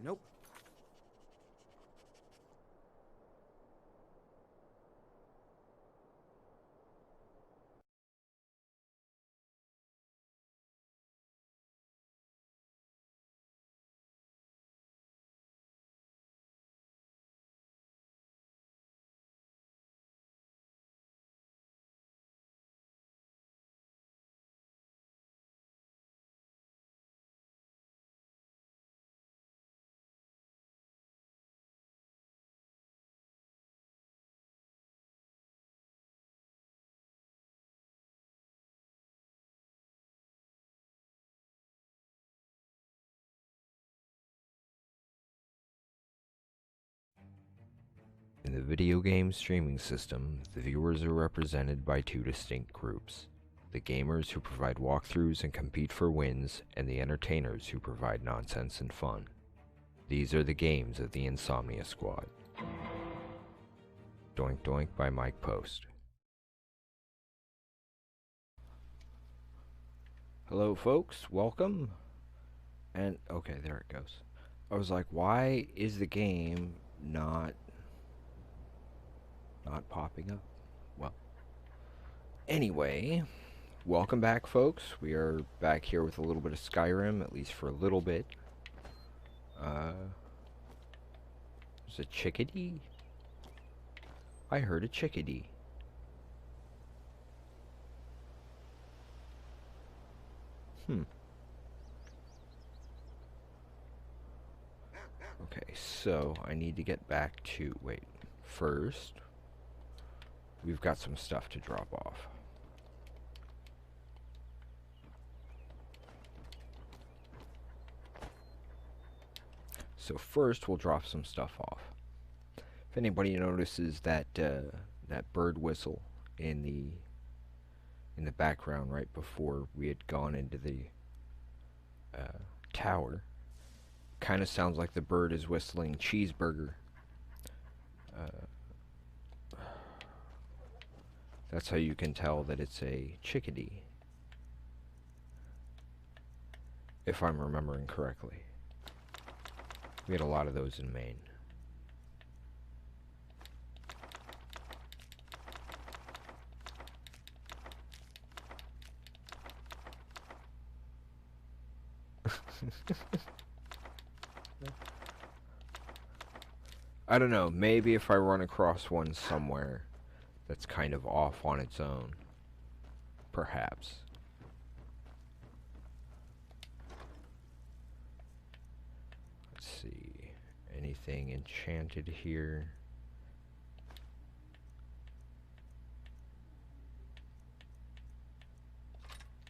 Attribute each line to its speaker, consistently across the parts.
Speaker 1: Nope.
Speaker 2: In the video game streaming system, the viewers are represented by two distinct groups: the gamers who provide walkthroughs and compete for wins, and the entertainers who provide nonsense and fun. These are the games of the Insomnia Squad. Doink Doink by Mike Post. Hello folks, welcome. And okay, there it goes. I was like, why is the game not popping up? Well, anyway, welcome back folks. We are back here with a little bit of Skyrim, at least for a little bit. There's a chickadee? I heard a chickadee. Okay, so I need to get back to, wait, first, we've got some stuff to drop off. So first, we'll drop some stuff off. If anybody notices that that bird whistle in the background right before we had gone into the tower, kind of sounds like the bird is whistling cheeseburger. That's how you can tell that it's a chickadee, if I'm remembering correctly. We had a lot of those in Maine. I don't know, maybe if I run across one somewhere that's kind of off on its own, perhaps. Let's see, anything enchanted here?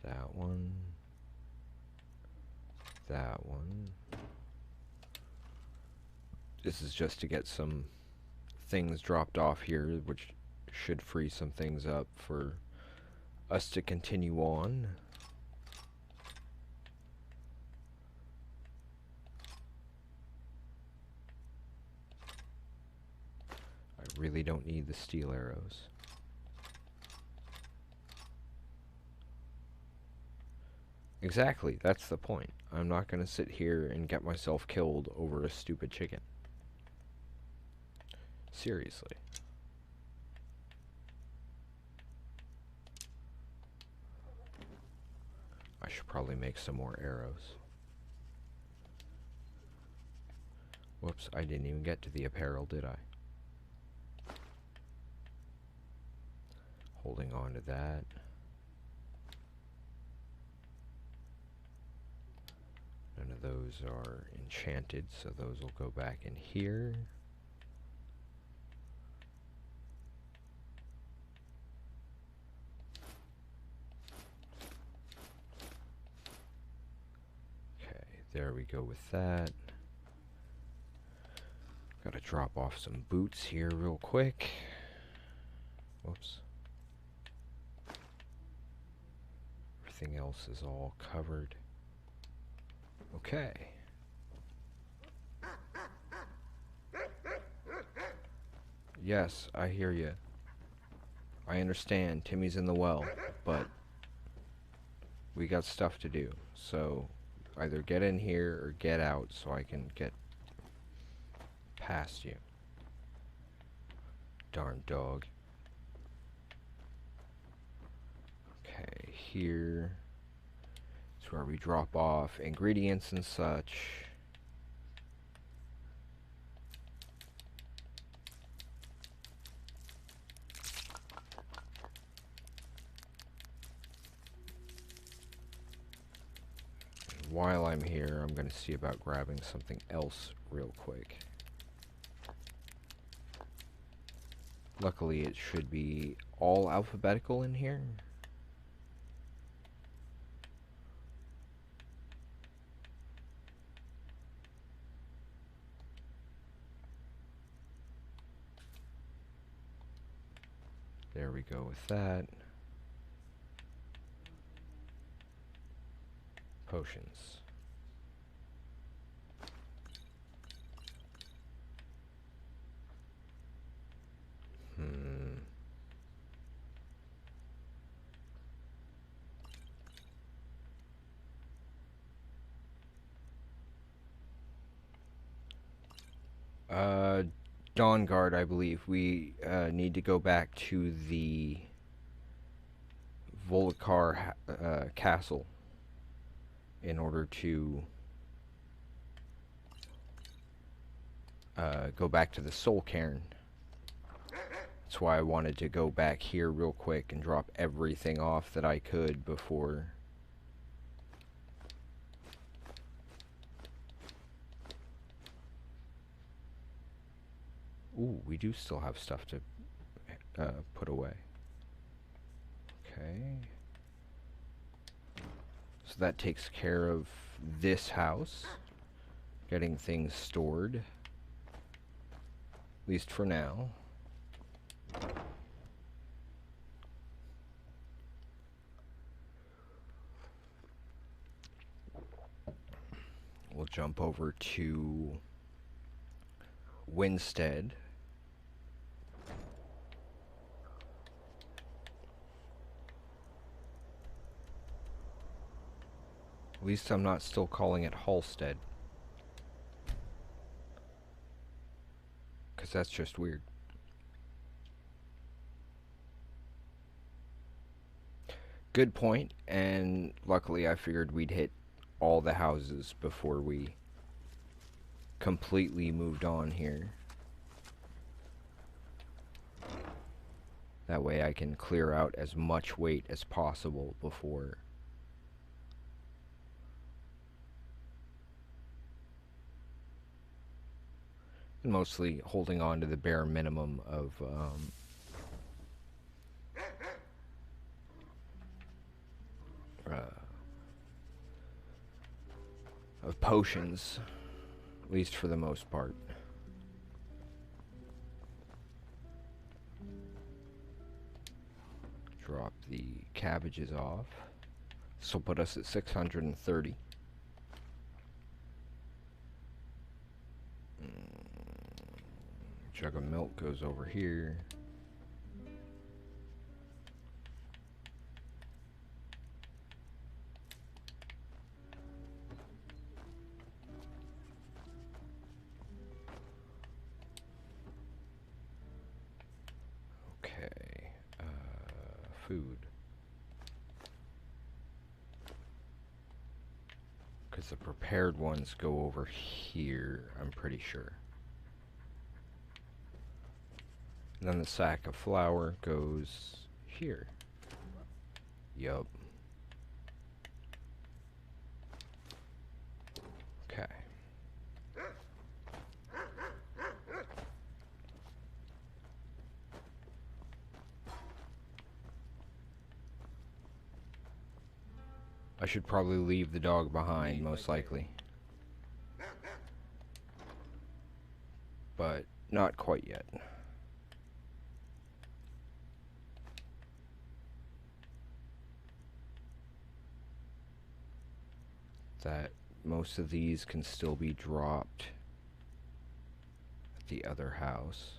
Speaker 2: That one. That one. This is just to get some things dropped off here, which should free some things up for us to continue on. I really don't need the steel arrows. Exactly, that's the point. I'm not going to sit here and get myself killed over a stupid chicken. Seriously. I should probably make some more arrows. Whoops, I didn't even get to the apparel, did I? Holding on to that. None of those are enchanted, so those will go back in here. There we go with that. Gotta drop off some boots here real quick. Whoops. Everything else is all covered. Okay. Yes, I hear you. I understand Timmy's in the well, but we got stuff to do. So either get in here or get out so I can get past you. Darn dog. Okay, here is where we drop off ingredients and such. While I'm here, I'm going to see about grabbing something else real quick. Luckily, it should be all alphabetical in here. There we go with that. Potions. Dawn Guard, I believe. We need to go back to the Volokar castle in order to go back to the Soul Cairn. That's why I wanted to go back here real quick and drop everything off that I could before. Ooh, we do still have stuff to put away. Okay. So that takes care of this house. Getting things stored. At least for now. We'll jump over to Winstead. At least I'm not still calling it Halstead. Because that's just weird. Good point, and luckily I figured we'd hit all the houses before we completely moved on here. That way I can clear out as much weight as possible before. And mostly holding on to the bare minimum of potions, at least for the most part. Drop the cabbages off. This will put us at 630. Jug of milk goes over here. Okay, food. Because the prepared ones go over here, I'm pretty sure. And then the sack of flour goes here. Yup. Okay. I should probably leave the dog behind, most likely. But not quite yet. That most of these can still be dropped at the other house.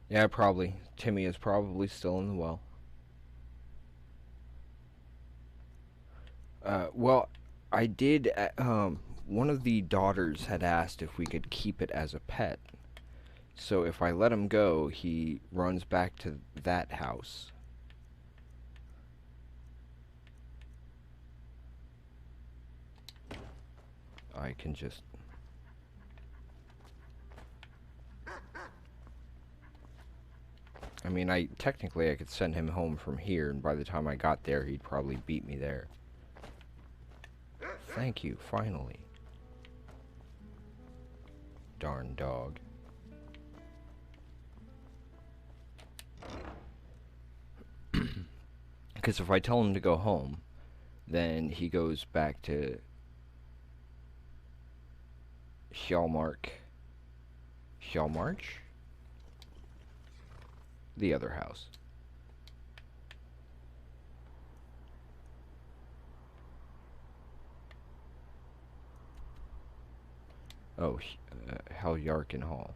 Speaker 2: Yeah, probably. Timmy is probably still in the well. Well, I did. One of the daughters had asked if we could keep it as a pet. So if I let him go, he runs back to that house. I can just... I mean, technically I could send him home from here, and by the time I got there, he'd probably beat me there. Thank you, finally. Darn dog. Because if I tell him to go home, then he goes back to Shellmark. Shellmarch? The other house. Oh, Heljarkin Hall.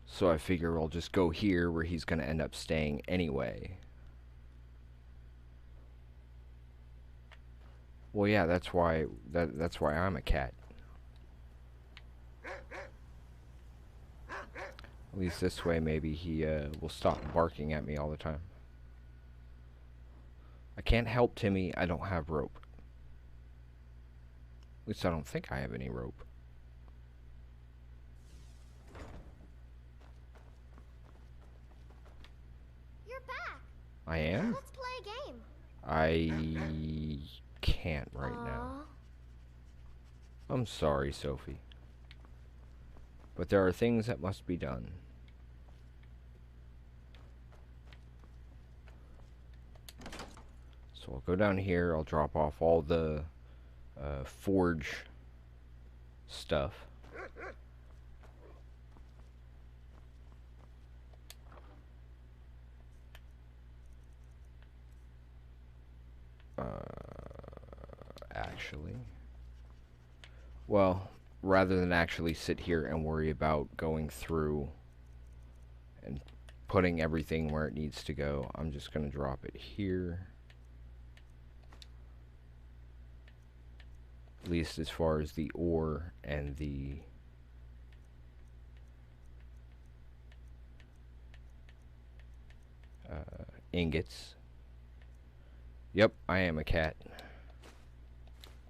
Speaker 2: So I figure I'll just go here where he's gonna end up staying anyway. Well, yeah, that's why I'm a cat. At least this way, maybe he will stop barking at me all the time. I can't help Timmy. I don't have rope. At least I don't think I have any rope.
Speaker 1: You're back.
Speaker 2: I am?
Speaker 1: Let's play a game.
Speaker 2: I can't right now. I'm sorry, Sophie. But there are things that must be done. So I'll go down here. I'll drop off all the forge stuff. Actually, well, rather than actually sit here and worry about going through and putting everything where it needs to go, I'm just going to drop it here. At least as far as the ore and the ingots. Yep, I am a cat.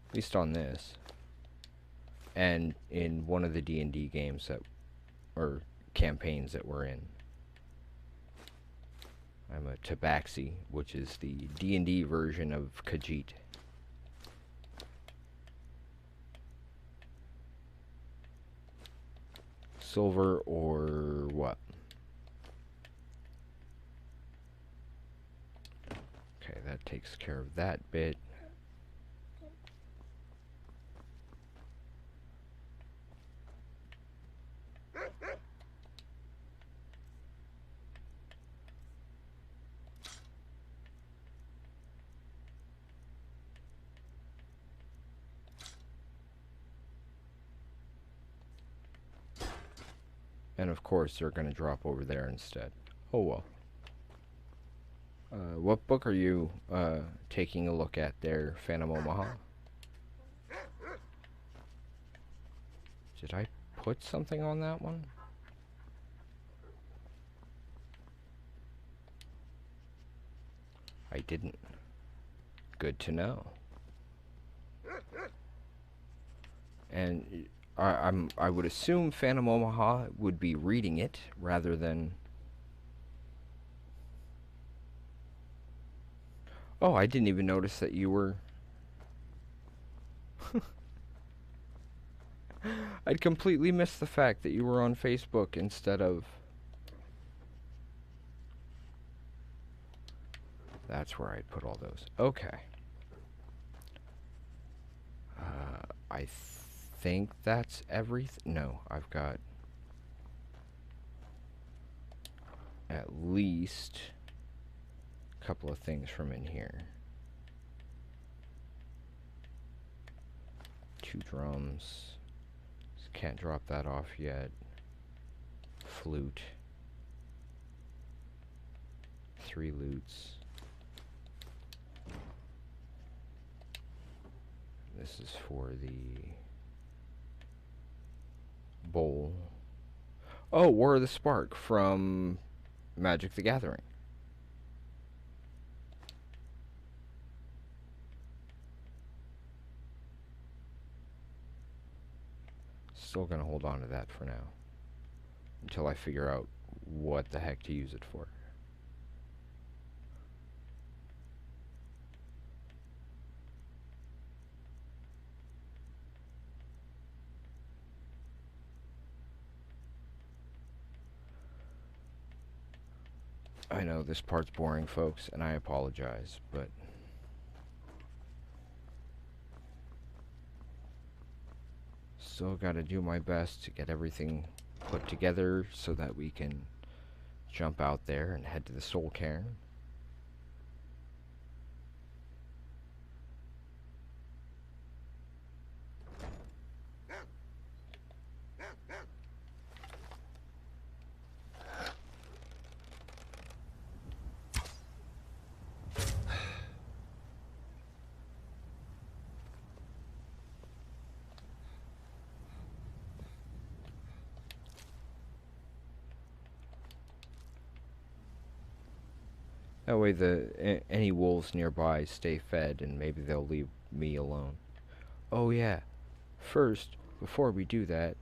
Speaker 2: At least on this. And in one of the D&D games that, or campaigns that we're in. I'm a tabaxi, which is the D&D version of Khajiit. Silver or what? Okay, that takes care of that bit. And of course, they're going to drop over there instead. Oh well. What book are you taking a look at there, Phantom Omaha? Did I put something on that one? I didn't. Good to know. And I would assume Phantom Omaha would be reading it rather than... Oh, I didn't even notice that you were... I'd completely missed the fact that you were on Facebook instead of... That's where I'd put all those. Okay. I think that's everything. No, I've got at least a couple of things from in here. 2 2 drums. Can't drop that off yet. Flute. 3 lutes. This is for the bowl. Oh, War of the Spark from Magic the Gathering. Still gonna hold on to that for now until I figure out what the heck to use it for. I know this part's boring, folks, and I apologize, but still gotta do my best to get everything put together so that we can jump out there and head to the Soul Cairn. That way any wolves nearby stay fed and maybe they'll leave me alone. Oh yeah, first, before we do that,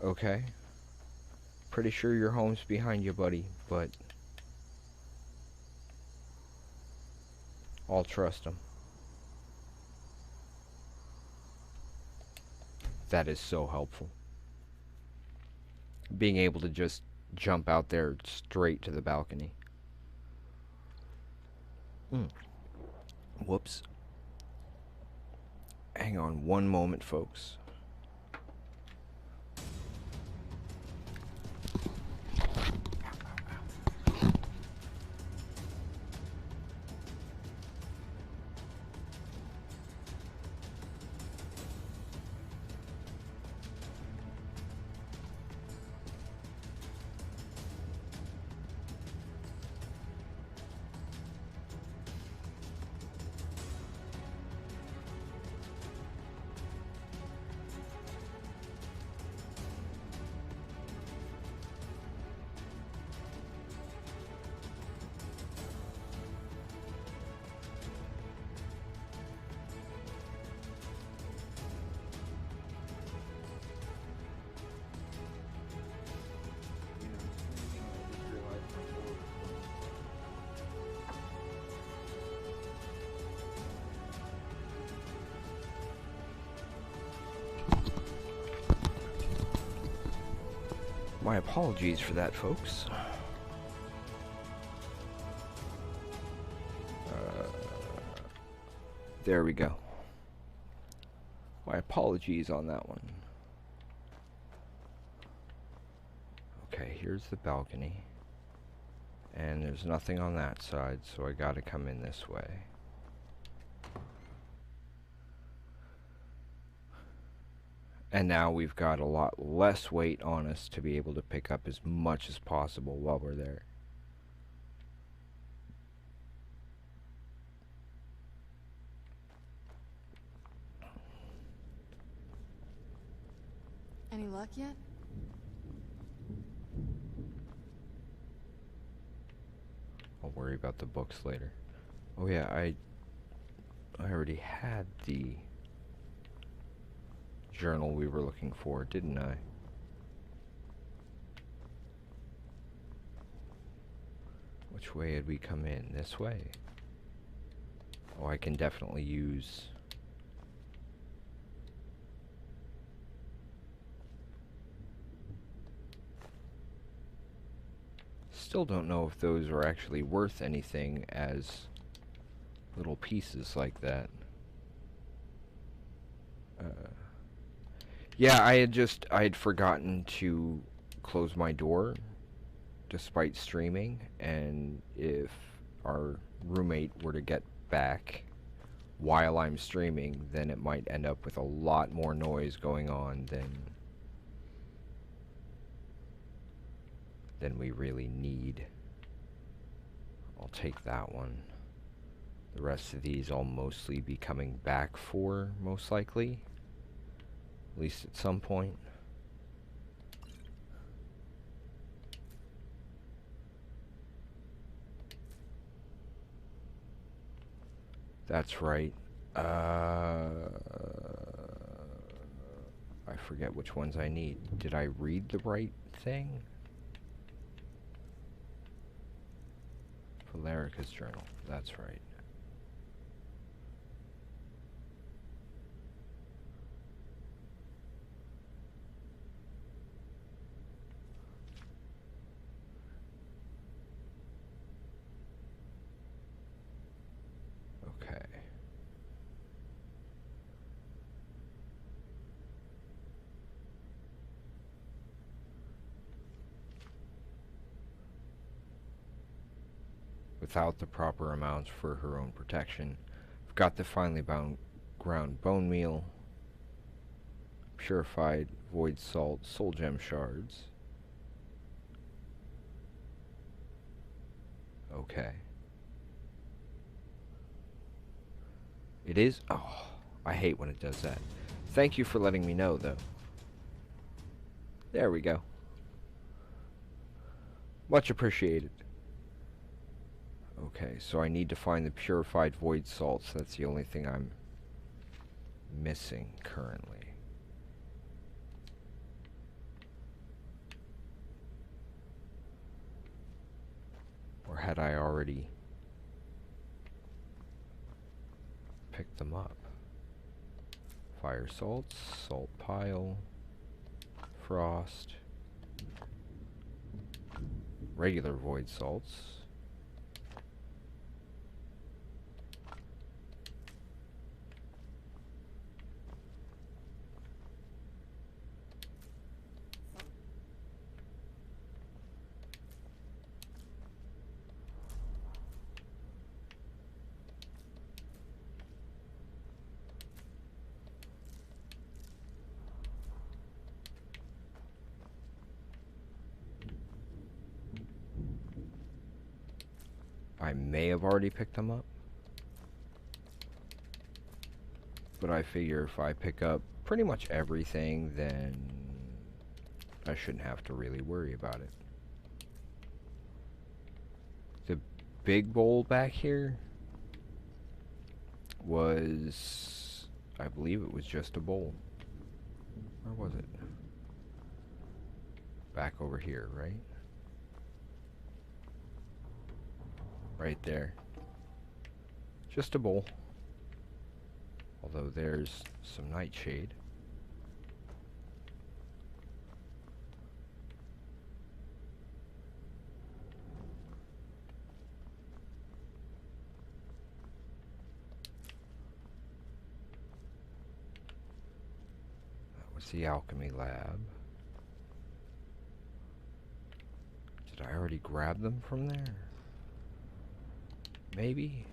Speaker 2: okay, pretty sure your home's behind you, buddy, but I'll trust him. That is so helpful. Being able to just jump out there straight to the balcony. Whoops. Hang on one moment, folks. My apologies for that, folks. There we go. My apologies on that one. Okay, here's the balcony. And there's nothing on that side, so I gotta come in this way. And now we've got a lot less weight on us to be able to pick up as much as possible while we're there.
Speaker 3: Any luck yet?
Speaker 2: I'll worry about the books later. Oh yeah, I already had the journal we were looking for, didn't I? Which way had we come in? This way? Oh, I can definitely use... Still don't know if those are actually worth anything as little pieces like that. Yeah, I had forgotten to close my door despite streaming, and if our roommate were to get back while I'm streaming, then it might end up with a lot more noise going on than we really need. I'll take that one. The rest of these I'll mostly be coming back for, most likely. At least at some point. That's right. I forget which ones I need. Did I read the right thing? Valerica's journal. That's right. Okay. Without the proper amounts for her own protection. I've got the finely ground bone meal, purified void salt, soul gem shards. Okay. It is? Oh, I hate when it does that. Thank you for letting me know, though. There we go. Much appreciated. Okay, so I need to find the purified void salts. That's the only thing I'm missing currently. Or had I already picked them up? Fire salts, salt pile, frost, regular void salts. I may have already picked them up, but I figure if I pick up pretty much everything, then I shouldn't have to really worry about it. The big bowl back here was, I believe it was just a bowl. Where was it? Back over here, right? Right there. Just a bowl. Although there's some nightshade. That was the alchemy lab. Did I already grab them from there? Maybe.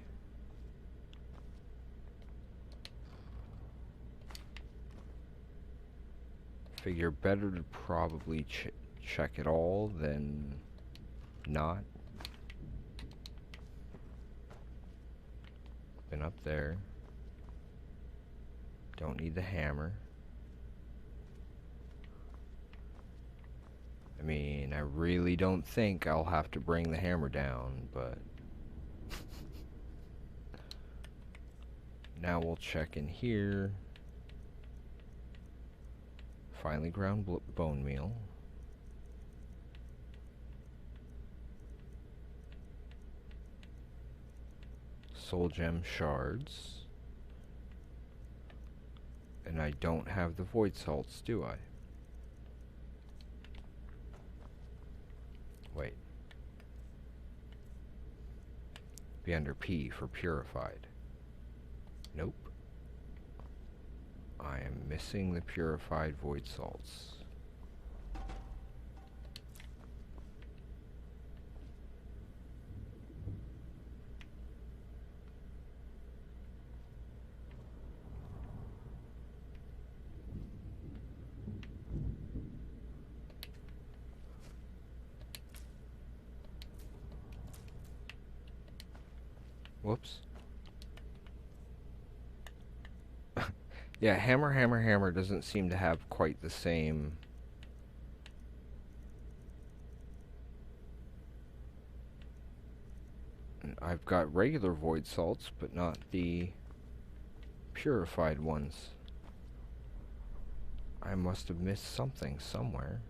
Speaker 2: Figure better to probably check it all than not. Been up there. Don't need the hammer. I mean, I really don't think I'll have to bring the hammer down, but now we'll check in here. Finely ground bone meal. Soul gem shards. And I don't have the void salts, do I? Wait. Be under P for purified. Nope. I am missing the purified void salts. Whoops. Yeah, hammer doesn't seem to have quite the same... I've got regular void salts, but not the purified ones. I must have missed something somewhere.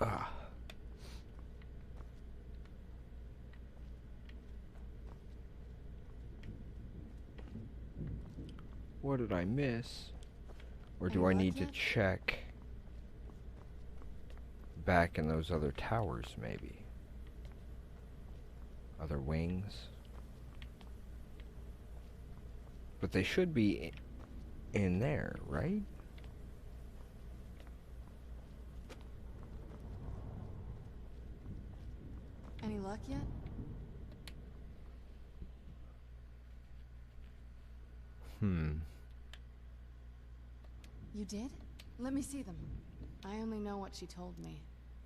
Speaker 2: Ah. What did I miss? Or do I need to check back in those other towers, maybe? Other wings? But they should be in there, right?
Speaker 3: Any luck yet? You did? Let me see them. I only know what she told me.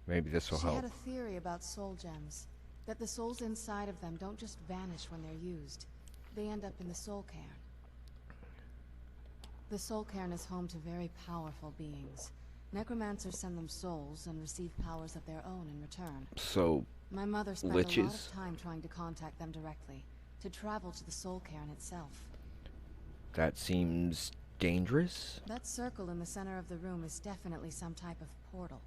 Speaker 2: Maybe this will
Speaker 3: She
Speaker 2: help.
Speaker 3: had a theory about soul gems. That the souls inside of them don't just vanish when they're used. They end up in the soul cairn. The soul cairn is home to very powerful beings. Necromancers send them souls and receive powers of their own in return.
Speaker 2: So,
Speaker 3: My mother spent a lot
Speaker 2: liches?
Speaker 3: of time trying to contact them directly, to travel to the soul cairn itself.
Speaker 2: That seems dangerous?
Speaker 3: That circle in the center of the room is definitely some type of portal.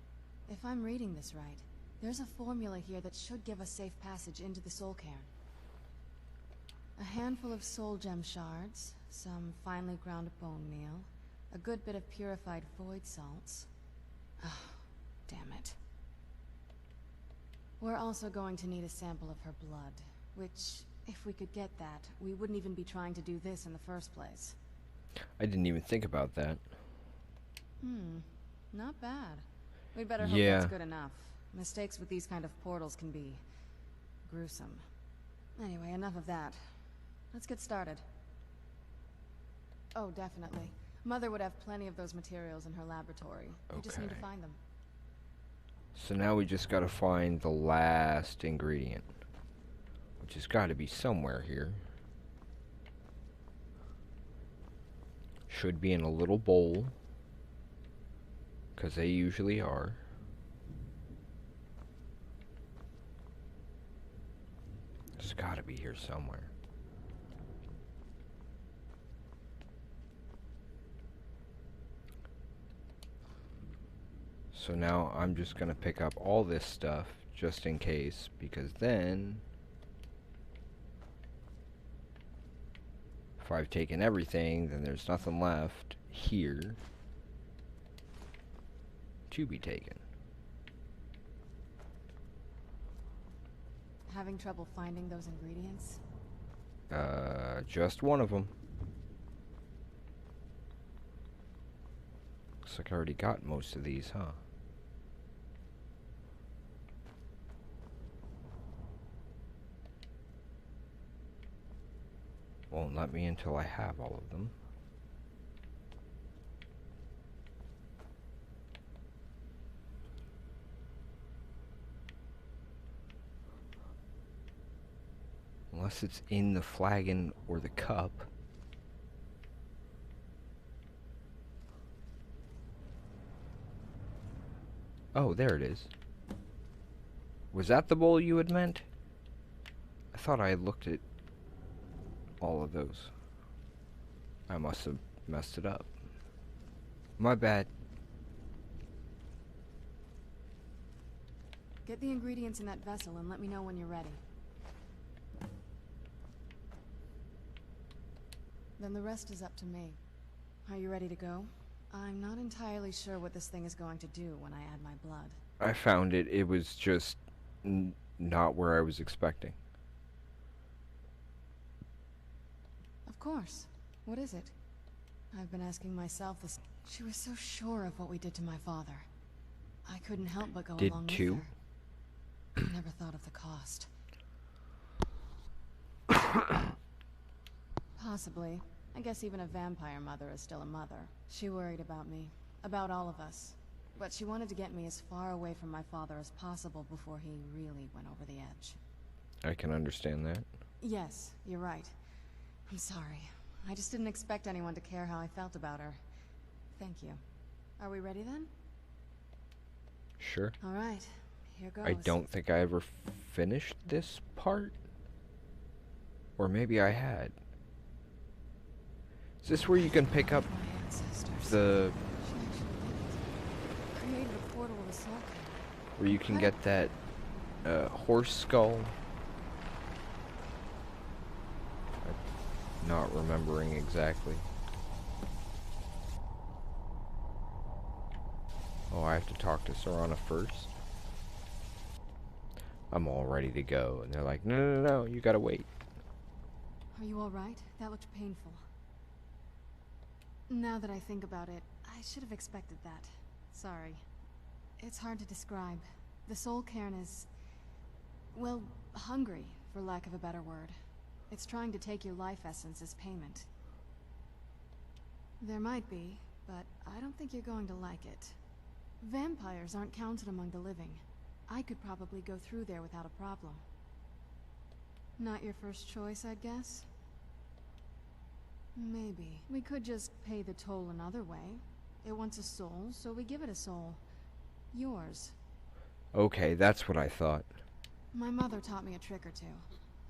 Speaker 3: If I'm reading this right, there's a formula here that should give us safe passage into the soul cairn. A handful of soul gem shards, some finely ground bone meal, a good bit of purified void salts. Oh, damn it. We're also going to need a sample of her blood, which, if we could get that, we wouldn't even be trying to do this in the first place.
Speaker 2: I didn't even think about that.
Speaker 3: Not bad. We'd better hope
Speaker 2: Yeah.
Speaker 3: that's good enough. Mistakes with these kind of portals can be gruesome. Anyway, enough of that. Let's get started. Oh, definitely. Mother would have plenty of those materials in her laboratory. We just need to
Speaker 2: Okay.
Speaker 3: find them.
Speaker 2: So now we just gotta find the last ingredient, which has gotta be somewhere here. Should be in a little bowl, because they usually are. It's gotta be here somewhere. So now I'm just gonna pick up all this stuff just in case, because then if I've taken everything, then there's nothing left here to be taken.
Speaker 3: Having trouble finding those ingredients?
Speaker 2: Just one of them. Looks like I already got most of these, huh? Won't let me until I have all of them. Unless it's in the flagon or the cup. Oh, there it is. Was that the bowl you had meant? I thought I had looked at all of those. I must have messed it up. My bad.
Speaker 3: Get the ingredients in that vessel and let me know when you're ready. Then the rest is up to me. Are you ready to go? I'm not entirely sure what this thing is going to do when I add my blood.
Speaker 2: I found it. It was just not where I was expecting.
Speaker 3: Of course. What is it? I've been asking myself this. She was so sure of what we did to my father. I couldn't help but go along with her. I never thought of the cost. Possibly. I guess even a vampire mother is still a mother. She worried about me. About all of us. But she wanted to get me as far away from my father as possible before he really went over the edge.
Speaker 2: I can understand that.
Speaker 3: Yes, you're right. I'm sorry. I just didn't expect anyone to care how I felt about her. Thank you. Are we ready then?
Speaker 2: Sure.
Speaker 3: All right. Here goes.
Speaker 2: I don't think I ever finished this part. Or maybe I had. Is this where you can pick up
Speaker 3: My ancestors.
Speaker 2: the...
Speaker 3: She actually did it. Created a portal of the soul king.
Speaker 2: where you can get that horse skull? I'm not remembering exactly. Oh, I have to talk to Serana first? I'm all ready to go, and they're like, no, no, no, no, you gotta wait.
Speaker 3: Are you alright? That looked painful. Now that I think about it, I should have expected that. Sorry. It's hard to describe. The soul cairn is... well, hungry, for lack of a better word. It's trying to take your life essence as payment. There might be, but I don't think you're going to like it. Vampires aren't counted among the living. I could probably go through there without a problem. Not your first choice, I'd guess? Maybe. We could just pay the toll another way. It wants a soul, so we give it a soul. Yours.
Speaker 2: Okay, that's what I thought.
Speaker 3: My mother taught me a trick or two.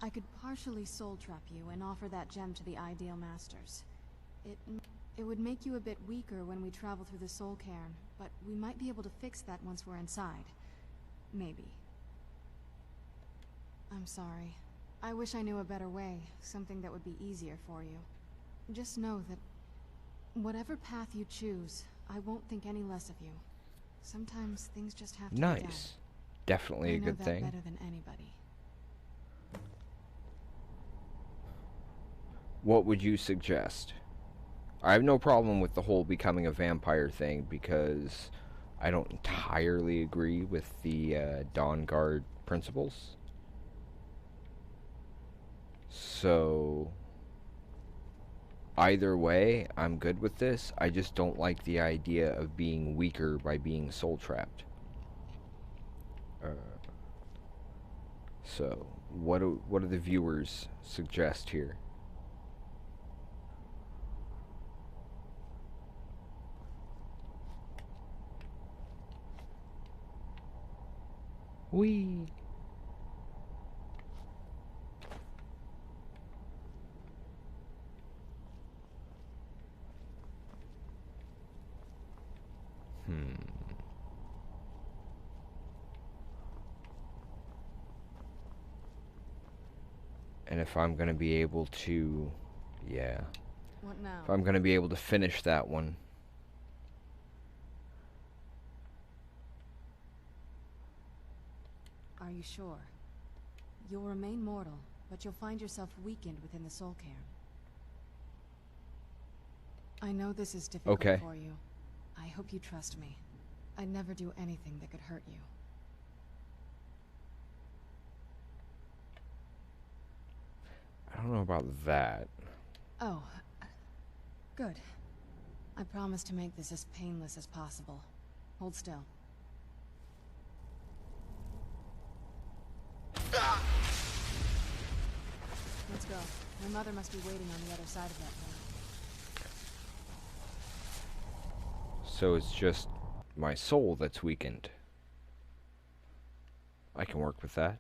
Speaker 3: I could partially soul trap you and offer that gem to the ideal masters. It would make you a bit weaker when we travel through the soul cairn, but we might be able to fix that once we're inside. Maybe. I'm sorry. I wish I knew a better way, something that would be easier for you. Just know that whatever path you choose, I won't think any less of you. Sometimes things just have to be done.
Speaker 2: Nice. Definitely a good thing.
Speaker 3: I know that better than anybody.
Speaker 2: What would you suggest? I have no problem with the whole becoming a vampire thing because I don't entirely agree with the Dawn Guard principles. So either way, I'm good with this. I just don't like the idea of being weaker by being soul trapped. So what do the viewers suggest here? Whee! And if I'm gonna be able to... yeah.
Speaker 3: What now?
Speaker 2: If I'm gonna be able to finish that one...
Speaker 3: Are you sure? You'll remain mortal, but you'll find yourself weakened within the soul cairn. I know this is difficult for you. I hope you trust me. I'd never do anything that could hurt you.
Speaker 2: I don't know about that.
Speaker 3: Oh, good. I promise to make this as painless as possible. Hold still. Let's go. My mother must be waiting on the other side of that thing.
Speaker 2: So it's just my soul that's weakened. I can work with that.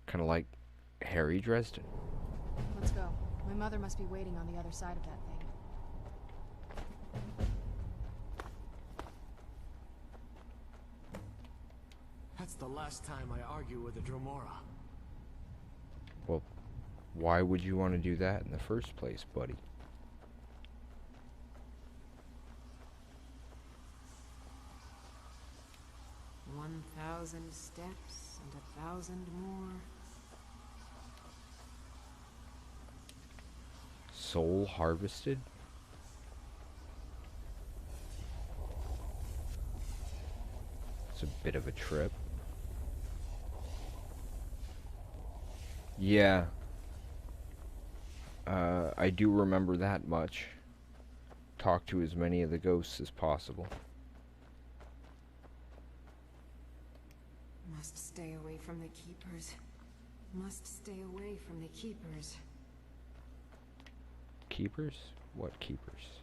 Speaker 2: Kind of like Harry Dresden.
Speaker 3: Let's go. My mother must be waiting on the other side of that thing.
Speaker 4: That's the last time I argue with a Dromora.
Speaker 2: Well, Why would you want to do that in the first place, buddy?
Speaker 3: "1,000 steps and 1,000 more."
Speaker 2: Soul harvested? It's a bit of a trip. Yeah. I do remember that much. Talk to as many of the ghosts as possible.
Speaker 3: Must stay away from the keepers. Must stay away from the keepers.
Speaker 2: Keepers? What keepers?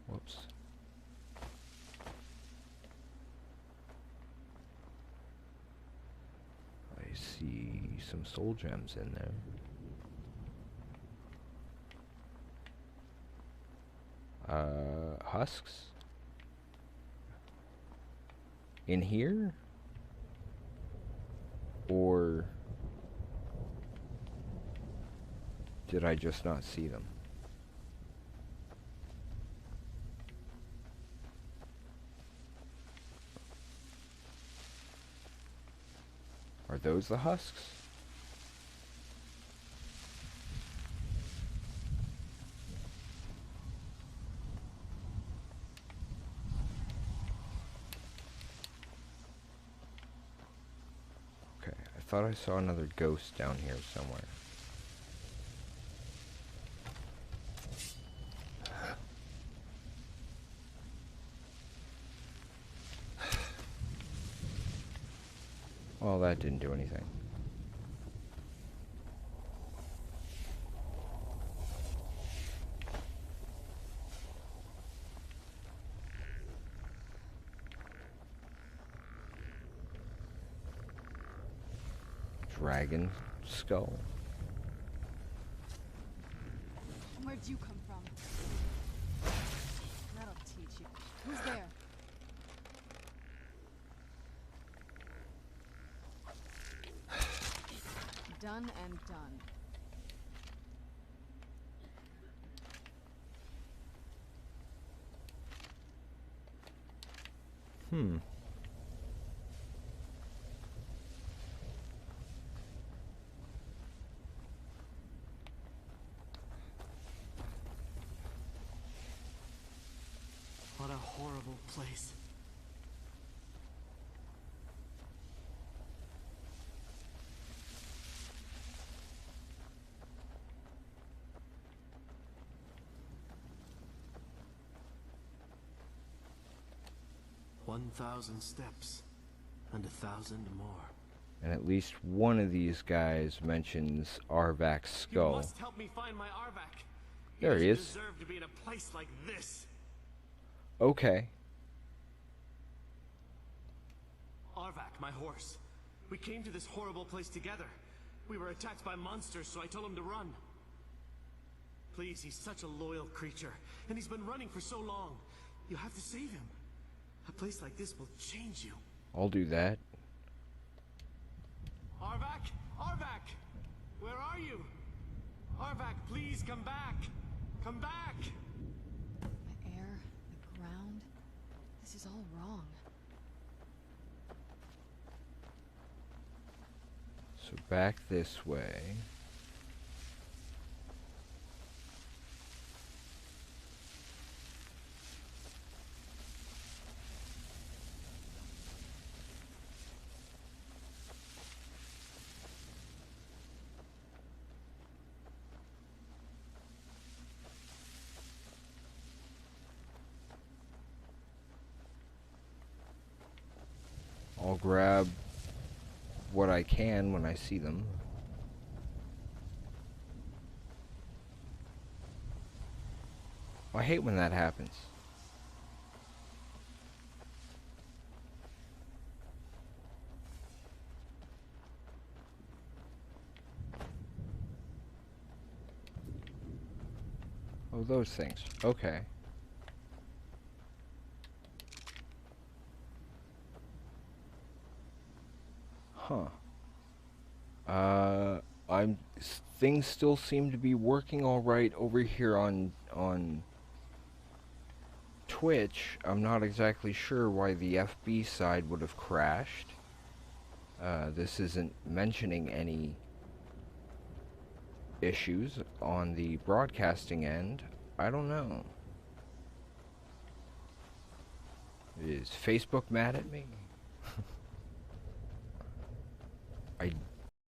Speaker 2: Whoops. I see some soul gems in there. Husks? In here? Or did I just not see them? Are those the husks? Okay, I thought I saw another ghost down here somewhere. Well, that didn't do anything. Dragon skull.
Speaker 3: Where'd you come from? That'll teach you. Who's there? Done and done.
Speaker 4: What a horrible place. "1,000 steps and 1,000 more."
Speaker 2: And at least one of these guys mentions Arvak's skull.
Speaker 4: You must help me find my Arvak.
Speaker 2: There he is.
Speaker 4: doesn't deserve to be in a place like this.
Speaker 2: Okay.
Speaker 4: Arvak, my horse. We came to this horrible place together. We were attacked by monsters, so I told him to run. Please, he's such a loyal creature, and he's been running for so long. You have to save him. A place like this will change you.
Speaker 2: I'll do that.
Speaker 4: Arvak? Arvak! Where are you? Arvak, please come back! Come back!
Speaker 3: The air, the ground. This is all wrong.
Speaker 2: So back this way. I'll grab what I can when I see them. I hate when that happens. Oh, those things. Okay. Huh. Things still seem to be working all right over here on Twitch. I'm not exactly sure why the FB side would have crashed. This isn't mentioning any issues on the broadcasting end. I don't know. Is Facebook mad at me?